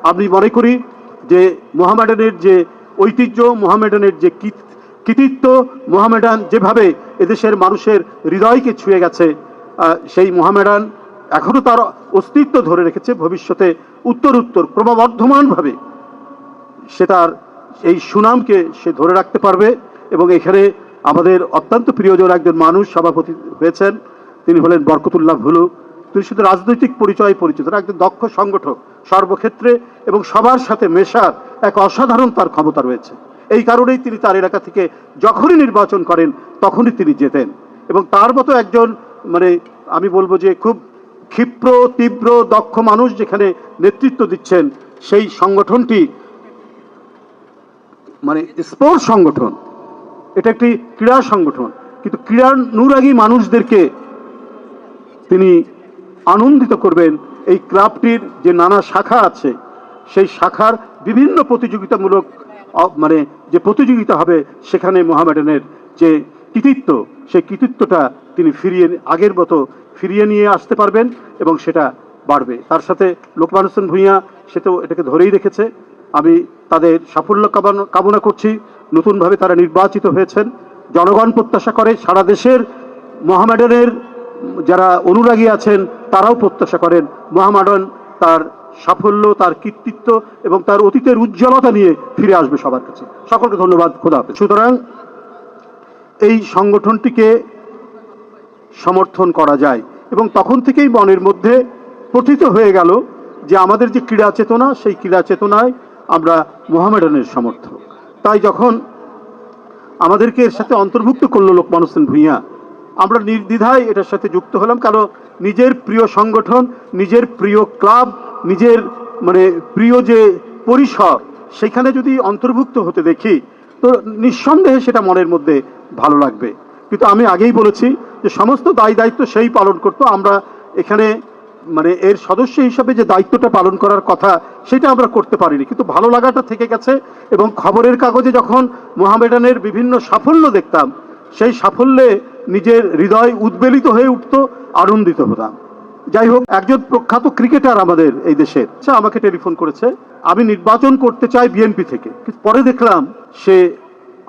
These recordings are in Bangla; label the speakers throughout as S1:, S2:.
S1: আমি মনে করি যে মোহামেডানের যে ঐতিহ্য, মোহামেডানের যে কৃতিত্ব, মোহামেডান যেভাবে এদেশের মানুষের হৃদয়কে ছুঁয়ে গেছে, সেই মোহামেডান এখনও তার অস্তিত্ব ধরে রেখেছে। ভবিষ্যতে উত্তর ক্রমবর্ধমানভাবে সে তার এই সুনামকে সে ধরে রাখতে পারবে। এবং এখানে আমাদের অত্যন্ত প্রিয়জন একজন মানুষ সভাপতি হয়েছেন, তিনি হলেন বরকতুল্লাহ ভুলু। তিনি শুধু রাজনৈতিক পরিচিত না, একজন দক্ষ সংগঠক সর্বক্ষেত্রে, এবং সবার সাথে মেশার এক অসাধারণ তার ক্ষমতা রয়েছে। এই কারণেই তিনি তার এলাকা থেকে যখনই নির্বাচন করেন তখনই তিনি জেতেন। এবং তার মতো একজন আমি বলবো যে খুব ক্ষিপ্র, তীব্র, দক্ষ মানুষ যেখানে নেতৃত্ব দিচ্ছেন, সেই সংগঠনটি স্পোর্টস সংগঠন, এটা একটি ক্রীড়া সংগঠন, কিন্তু ক্রীড়ানুরাগী মানুষদেরকে তিনি আনন্দিত করবেন। এই ক্লাবটির যে নানা শাখা আছে, সেই শাখার বিভিন্ন প্রতিযোগিতামূলক যে প্রতিযোগিতা হবে, সেখানে মোহামেডানের যে কৃতিত্ব, সেই কৃতিত্বটা তিনি আগের মতো ফিরিয়ে নিয়ে আসতে পারবেন এবং সেটা বাড়বে। তার সাথে লোকমান হোসেন ভূঁইয়া সেটাও এটাকে ধরেই রেখেছে। আমি তাদের সাফল্য কামনা করছি। নতুনভাবে তারা নির্বাচিত হয়েছেন। জনগণ প্রত্যাশা করে, সারা দেশের মোহামেডানের যারা অনুরাগী আছেন তারাও প্রত্যাশা করেন মোহামেডান তার সাফল্য, তার কৃতিত্ব এবং তার অতীতের উজ্জ্বলতা নিয়ে ফিরে আসবে সবার কাছে। সকলকে ধন্যবাদ। খোদা হাফেজ। সুতরাং এই সংগঠনটিকে সমর্থন করা যায় এবং তখন থেকেই মনের মধ্যে পতিত হয়ে গেল যে আমাদের যে ক্রীড়া চেতনা, সেই ক্রীড়া চেতনায় আমরা মোহামেডানের সমর্থক। তাই যখন আমাদেরকে এর সাথে অন্তর্ভুক্ত করলো লোকমান হোসেন ভূঁইয়া, আমরা নির্দ্বিধায় এটার সাথে যুক্ত হলাম। কারণ নিজের প্রিয় সংগঠন, নিজের প্রিয় ক্লাব, নিজের প্রিয় যে পরিসর, সেখানে যদি অন্তর্ভুক্ত হতে দেখি তো নিঃসন্দেহে সেটা মনের মধ্যে ভালো লাগবে। কিন্তু আমি আগেই বলেছি যে সমস্ত দায়িত্ব সেই পালন করতো। আমরা এখানে এর সদস্য হিসাবে যে দায়িত্বটা পালন করার কথা, সেটা আমরা করতে পারিনি, কিন্তু ভালো লাগাটা থেকে গেছে। এবং খবরের কাগজে যখন মোহামেডানের বিভিন্ন সাফল্য দেখতাম, সেই সাফল্যে নিজের হৃদয় উদ্বেলিত হয়ে উঠত, আনন্দিত হতাম। যাই হোক, একজন প্রখ্যাত ক্রিকেটার আমাদের এই দেশের আমাকে টেলিফোন করেছে, আমি নির্বাচন করতে চাই বিএনপি থেকে। পরে দেখলাম সে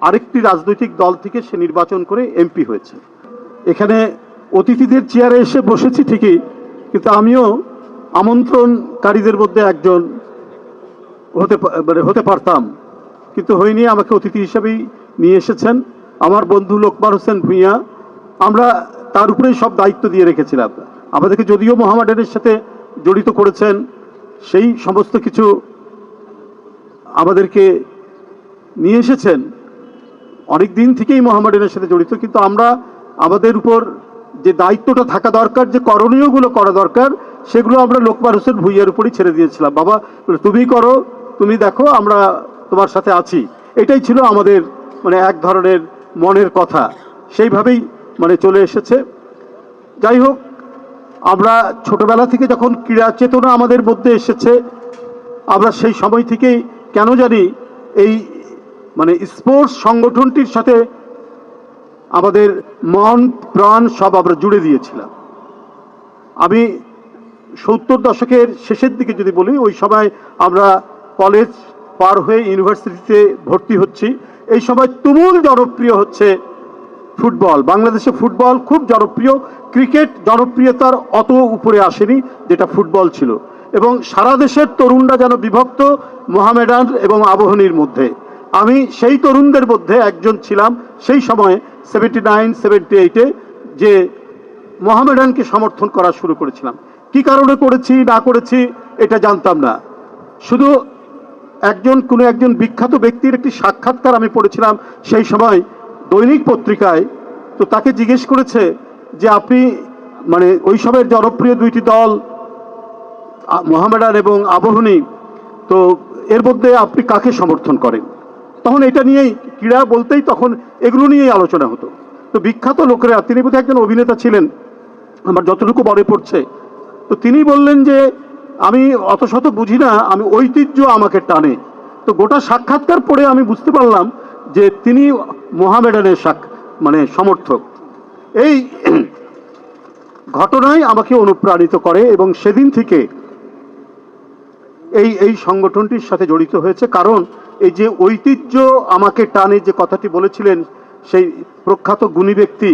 S1: আরেকটি রাজনৈতিক দল থেকে সে নির্বাচন করে এমপি হয়েছে। এখানে অতিথিদের চেয়ারে এসে বসেছি ঠিকই, কিন্তু আমিও আমন্ত্রণকারীদের মধ্যে একজন হতে পারতাম, কিন্তু হয়নি। আমাকে অতিথি হিসেবেই নিয়ে এসেছেন আমার বন্ধু লোকমান হোসেন ভূঁইয়া। আমরা তার উপরেই সব দায়িত্ব দিয়ে রেখেছিলাম। আমাদেরকে যদিও মোহামেডানের সাথে জড়িত করেছেন, সেই সমস্ত কিছু আমাদেরকে নিয়ে এসেছেন অনেক দিন থেকেই মোহামেডানের সাথে জড়িত, কিন্তু আমরা আমাদের উপর যে দায়িত্বটা থাকা দরকার, যে করণীয়গুলো করা দরকার, সেগুলো আমরা লোকমান হোসেন ভূঁইয়ার উপরই ছেড়ে দিয়েছিলাম। বাবা, তুমি করো, তুমি দেখো, আমরা তোমার সাথে আছি। এটাই ছিল আমাদের এক ধরনের মনের কথা, সেইভাবেই চলে এসেছে। যাই হোক, আমরা ছোটবেলা থেকে যখন ক্রীড়া চেতনা আমাদের মধ্যে এসেছে, আমরা সেই সময় থেকেই কেন জানি এই স্পোর্টস সংগঠনটির সাথে আমাদের মন প্রাণ সব আমরা জুড়ে দিয়েছিলাম। আমি 70 দশকের শেষের দিকে যদি বলি, ওই সময় আমরা কলেজ পার হয়ে ইউনিভার্সিটিতে ভর্তি হচ্ছি। এই সময় তুমুল জনপ্রিয় হচ্ছে ফুটবল। বাংলাদেশে ফুটবল খুব জনপ্রিয়, ক্রিকেট জনপ্রিয়তার অত উপরে আসেনি যেটা ফুটবল ছিল। এবং সারা দেশের তরুণরা যেন বিভক্ত মোহামেডান এবং আবাহনীর মধ্যে। আমি সেই তরুণদের মধ্যে একজন ছিলাম সেই সময় 79-78-এ, যে মোহামেডানকে সমর্থন করা শুরু করেছিলাম। কি কারণে করেছি না করেছি এটা জানতাম না, শুধু কোনো একজন বিখ্যাত ব্যক্তির একটি সাক্ষাৎকার আমি পড়েছিলাম সেই সময় দৈনিক পত্রিকায়। তো তাকে জিজ্ঞেস করেছে যে আপনি ওই সময়ের জনপ্রিয় দুইটি দল মোহামেডান এবং আবাহনী, তো এর মধ্যে আপনি কাকে সমর্থন করেন? তখন এটা নিয়েই, ক্রীড়া বলতেই তখন এগুলো নিয়েই আলোচনা হতো। তো বিখ্যাত লোকেরা, তিনি বোধহয় একজন অভিনেতা ছিলেন আমার যতটুকু মনে পড়ছে, তো তিনি বললেন যে আমি অত শত বুঝি না, আমি ঐতিহ্য আমাকে টানে। তো গোটা সাক্ষাৎকার পড়ে আমি বুঝতে পারলাম যে তিনি মোহামেডানের সমর্থক। এই ঘটনাই আমাকে অনুপ্রাণিত করে এবং সেদিন থেকে এই সংগঠনটির সাথে জড়িত হয়েছে। কারণ এই যে ঐতিহ্য আমাকে টানে যে কথাটি বলেছিলেন সেই প্রখ্যাত গুণী ব্যক্তি,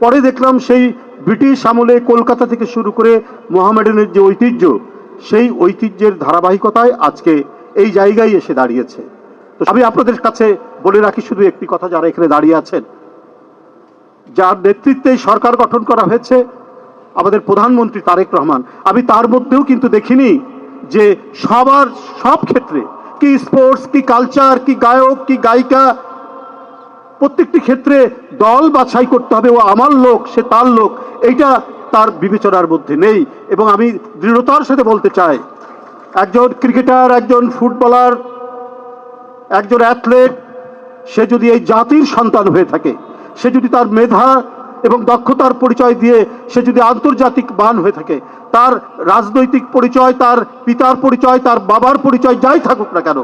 S1: পরে দেখলাম সেই ব্রিটিশ আমলে কলকাতা থেকে শুরু করে মোহামেডানের যে ঐতিহ্য, সেই ঐতিহ্যের ধারাবাহিকতায় আজকে এই জায়গায় এসে দাঁড়িয়েছে। তো আমি আপনাদের কাছে বলে রাখি শুধু একটি কথা, যারা এখানে দাঁড়িয়ে আছেন, যার নেতৃত্বে সরকার গঠন করা হয়েছে আমাদের প্রধানমন্ত্রী তারেক রহমান, আমি তার মধ্যেও কিন্তু দেখিনি যে সব ক্ষেত্রে, কি স্পোর্টস, কি কালচার, কি গায়ক, কি গায়িকা, প্রত্যেকটি ক্ষেত্রে দল বাছাই করতে হবে, ও আমার লোক, সে তার লোক, এইটা তার বিবেচনার মধ্যে নেই। এবং আমি দৃঢ়তার সাথে বলতে চাই, একজন ক্রিকেটার, একজন ফুটবলার, একজন অ্যাথলেট, সে যদি এই জাতির সন্তান হয়ে থাকে, সে যদি তার মেধা এবং দক্ষতার পরিচয় দিয়ে সে যদি আন্তর্জাতিক মান হয়ে থাকে, তার রাজনৈতিক পরিচয়, তার পিতার পরিচয়, তার বাবার পরিচয় যাই থাকুক না কেন,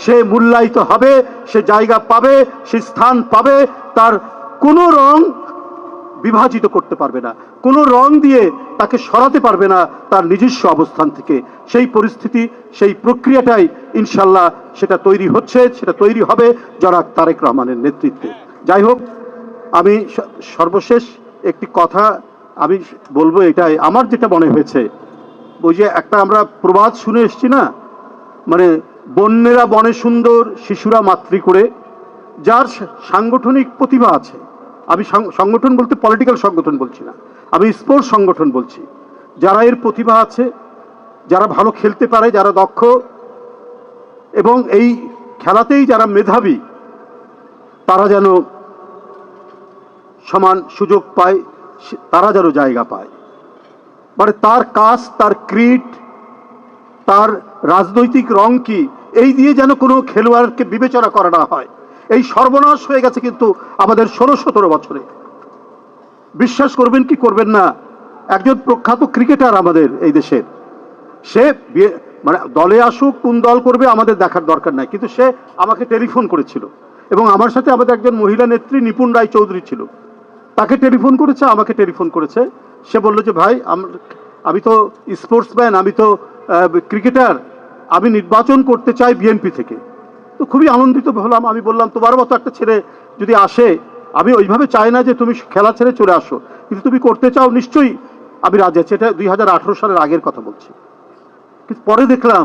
S1: সে মূল্যায়িত হবে, সে জায়গা পাবে, সে স্থান পাবে। তার কোনো রং বিভাজিত করতে পারবে না, কোনো রং দিয়ে তাকে সরাতে পারবে না তার নিজস্ব অবস্থান থেকে। সেই পরিস্থিতি, সেই প্রক্রিয়াটাই ইনশাল্লাহ সেটা তৈরি হচ্ছে, সেটা তৈরি হবে জনাব তারেক রহমানের নেতৃত্বে। যাই হোক, আমি সর্বশেষ একটি কথা আমি বলবো, এটাই আমার যেটা মনে হয়েছে, ওই যে একটা আমরা প্রবাদ শুনে এসছি না, মানে বন্যেরা বনে সুন্দর, শিশুরা মাতৃ করে। যার সাংগঠনিক প্রতিভা আছে, আমি সংগঠন বলতে পলিটিক্যাল সংগঠন বলছি না, আমি স্পোর্টস সংগঠন বলছি, যারা এর প্রতিভা আছে, যারা ভালো খেলতে পারে, যারা দক্ষ এবং এই খেলাতেই যারা মেধাবী, তারা যেন সমান সুযোগ পায়, তারা যেন জায়গা পায়। মানে তার কাস্ট, তার ক্রিড, তার রাজনৈতিক রং কি, এই দিয়ে যেন কোনো খেলোয়াড়কে বিবেচনা করা না হয়। এই সর্বনাশ হয়ে গেছে কিন্তু আমাদের 16-17 বছরে। বিশ্বাস করবেন কি করবেন না, একজন প্রখ্যাত ক্রিকেটার আমাদের এই দেশের, সে মানে দলে আসুক, কোন দল করবে আমাদের দেখার দরকার নাই, কিন্তু সে আমাকে টেলিফোন করেছিল, এবং আমার সাথে আমাদের একজন মহিলা নেত্রী নিপুণ রায় চৌধুরী ছিল, তাকে টেলিফোন করেছে, আমাকে টেলিফোন করেছে। সে বলল যে ভাই, আমি তো স্পোর্টসম্যান, আমি তো ক্রিকেটার, আমি নির্বাচন করতে চাই বিএনপি থেকে। তো খুবই আনন্দিত হলাম। আমি বললাম, তোমার মতো একটা ছেলে যদি আসে, আমি ওইভাবে চাই না যে তুমি খেলা ছেড়ে চলে আসো, কিন্তু তুমি করতে চাও, নিশ্চয়ই আমি রাজি আছি। এটা 2018 সালের আগের কথা বলছি। কিন্তু পরে দেখলাম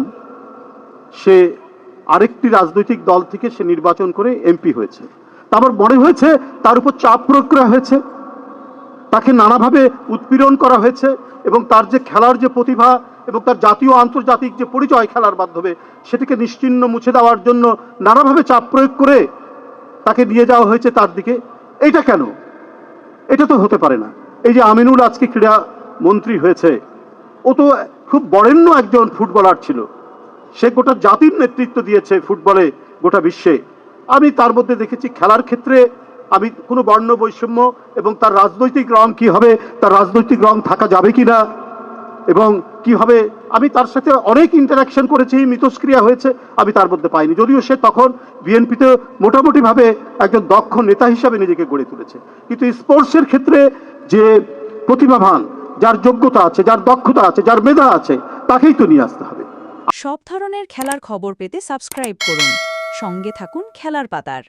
S1: সে আরেকটি রাজনৈতিক দল থেকে সে নির্বাচন করে এমপি হয়েছে। আমার মনে হয়েছে তার উপর চাপ প্রয়োগ করা হয়েছে, তাকে নানাভাবে উৎপীড়ন করা হয়েছে, এবং তার যে খেলার যে প্রতিভা এবং তার জাতীয় আন্তর্জাতিক যে পরিচয় খেলার মাধ্যমে, সেটাকে নিশ্চিহ্ন মুছে দেওয়ার জন্য নানাভাবে চাপ প্রয়োগ করে তাকে নিয়ে যাওয়া হয়েছে তার দিকে। এইটা কেন? এটা তো হতে পারে না। এই যে আমিনুল আজকে ক্রীড়া মন্ত্রী হয়েছে, ও তো খুব বরেণ্য একজন ফুটবলার ছিল, সে গোটা জাতির নেতৃত্ব দিয়েছে ফুটবলে গোটা বিশ্বে। আমি তার মধ্যে দেখেছি খেলার ক্ষেত্রে আমি কোনো বর্ণ বৈষম্য এবং তার রাজনৈতিক রং কি হবে, তার রাজনৈতিক রং থাকা যাবে কি না এবং কি হবে, আমি তার সাথে অনেক ইন্টারাকশন করেছি, মিথস্ক্রিয়া হয়েছে, আমি তার মধ্যে পাইনি। যদিও সে তখন বিএনপিতে মোটামুটিভাবে একজন দক্ষ নেতা হিসাবে নিজেকে গড়ে তুলেছে। কিন্তু স্পোর্টসের ক্ষেত্রে যে প্রতিভাবান, যার যোগ্যতা আছে, যার দক্ষতা আছে, যার মেধা আছে, তাকেই তো নিয়ে আসতে হবে।
S2: সব ধরনের খেলার খবর পেতে সাবস্ক্রাইব করুন, সঙ্গে থাকুন খেলার পাতার।